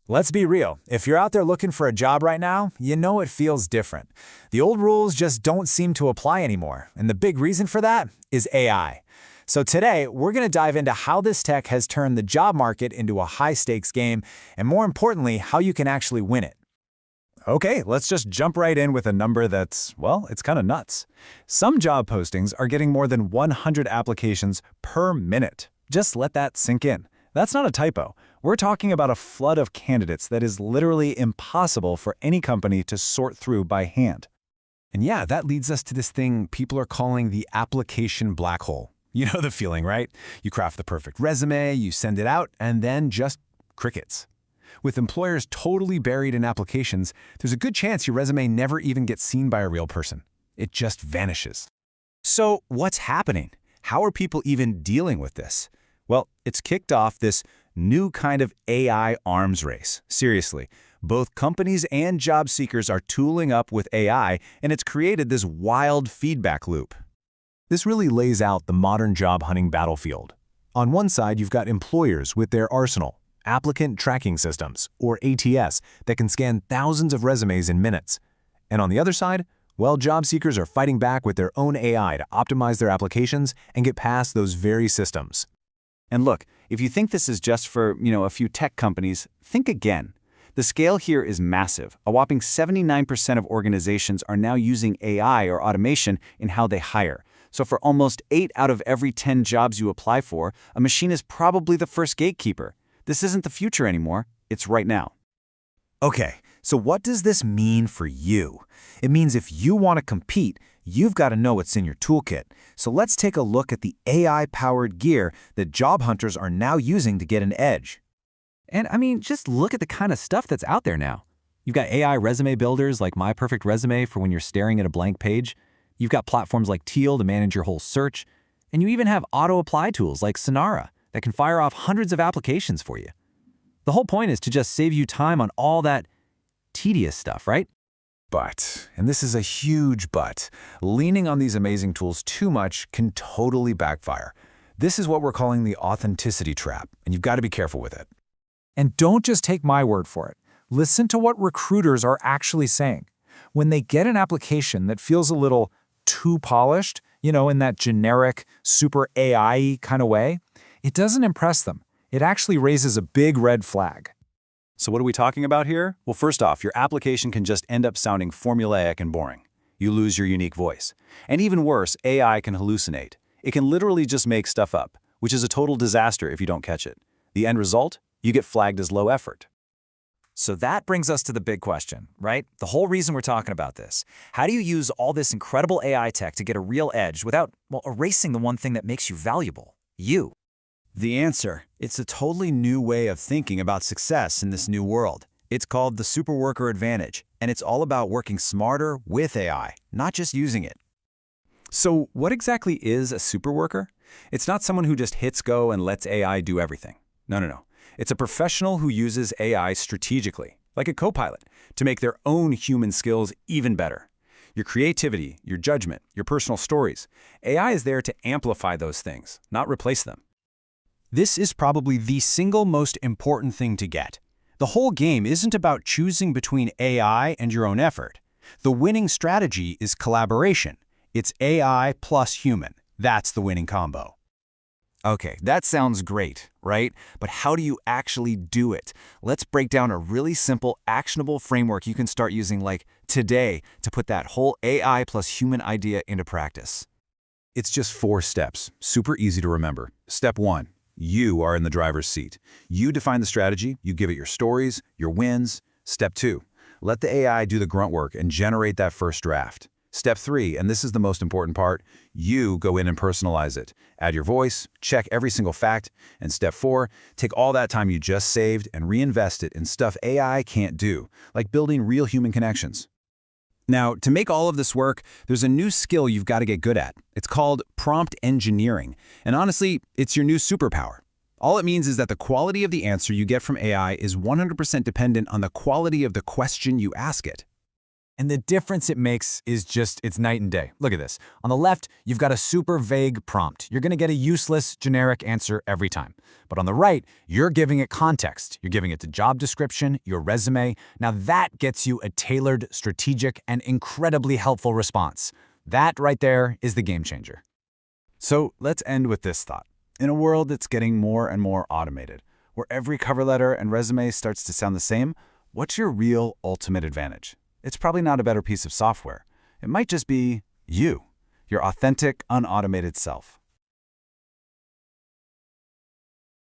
Let's be real. If you're out there looking for a job right now, you know it feels different. The old rules just don't seem to apply anymore, and the big reason for that is AI. So today, we're going to dive into how this tech has turned the job market into a high-stakes game, and more importantly, how you can actually win it. Okay, let's just jump right in with a number that's, well, it's kind of nuts. Some job postings are getting more than 100 applications per minute. Just let that sink in. That's not a typo. We're talking about a flood of candidates that is literally impossible for any company to sort through by hand. And yeah, that leads us to this thing people are calling the application black hole. You know the feeling, right? You craft the perfect resume, you send it out, and then just crickets. With employers totally buried in applications, there's a good chance your resume never even gets seen by a real person. It just vanishes. So what's happening? How are people even dealing with this? Well, it's kicked off this new kind of AI arms race. Seriously, both companies and job seekers are tooling up with AI, and it's created this wild feedback loop. This really lays out the modern job hunting battlefield. On one side, you've got employers with their arsenal, applicant tracking systems, or ATS, that can scan thousands of resumes in minutes. And on the other side, well, job seekers are fighting back with their own AI to optimize their applications and get past those very systems. And look, if you think this is just for, a few tech companies, think again. The scale here is massive. A whopping 79% of organizations are now using AI or automation in how they hire. So for almost 8 out of every 10 jobs you apply for, a machine is probably the first gatekeeper. This isn't the future anymore, it's right now. Okay, so what does this mean for you? It means if you want to compete, you've got to know what's in your toolkit. So let's take a look at the AI-powered gear that job hunters are now using to get an edge. And just look at the kind of stuff that's out there now. You've got AI resume builders like My Perfect Resume for when you're staring at a blank page. You've got platforms like Teal to manage your whole search. And you even have auto-apply tools like Sonara that can fire off hundreds of applications for you. The whole point is to just save you time on all that tedious stuff, right? But, and this is a huge but, leaning on these amazing tools too much can totally backfire. This is what we're calling the authenticity trap, and you've got to be careful with it. And don't just take my word for it. Listen to what recruiters are actually saying. When they get an application that feels a little too polished, in that generic, super AI-y kind of way, it doesn't impress them. It actually raises a big red flag. So what are we talking about here? Well, first off, your application can just end up sounding formulaic and boring. You lose your unique voice. And even worse, AI can hallucinate. It can literally just make stuff up, which is a total disaster if you don't catch it. The end result? You get flagged as low effort. So that brings us to the big question, right? The whole reason we're talking about this. How do you use all this incredible AI tech to get a real edge without, erasing the one thing that makes you valuable? You. The answer, it's a totally new way of thinking about success in this new world. It's called the Superworker Advantage, and it's all about working smarter with AI, not just using it. So what exactly is a superworker? It's not someone who just hits go and lets AI do everything. No. It's a professional who uses AI strategically, like a co-pilot, to make their own human skills even better. Your creativity, your judgment, your personal stories. AI is there to amplify those things, not replace them. This is probably the single most important thing to get. The whole game isn't about choosing between AI and your own effort. The winning strategy is collaboration. It's AI plus human. That's the winning combo. Okay, that sounds great, right? But how do you actually do it? Let's break down a really simple, actionable framework you can start using like today to put that whole AI plus human idea into practice. It's just 4 steps, super easy to remember. Step 1. You are in the driver's seat. You define the strategy, you give it your stories, your wins. Step 2, let the AI do the grunt work and generate that first draft. Step 3, and this is the most important part, you go in and personalize it. Add your voice, check every single fact. And step 4, take all that time you just saved and reinvest it in stuff AI can't do, like building real human connections. Now, to make all of this work, there's a new skill you've got to get good at. It's called prompt engineering. And honestly, it's your new superpower. All it means is that the quality of the answer you get from AI is 100% dependent on the quality of the question you ask it. And the difference it makes is it's night and day. Look at this. On the left, you've got a super vague prompt. You're going to get a useless, generic answer every time. But on the right, you're giving it context. You're giving it the job description, your resume. Now that gets you a tailored, strategic, and incredibly helpful response. That right there is the game changer. So let's end with this thought. In a world that's getting more and more automated, where every cover letter and resume starts to sound the same, what's your real ultimate advantage? It's probably not a better piece of software. It might just be you, your authentic, unautomated self.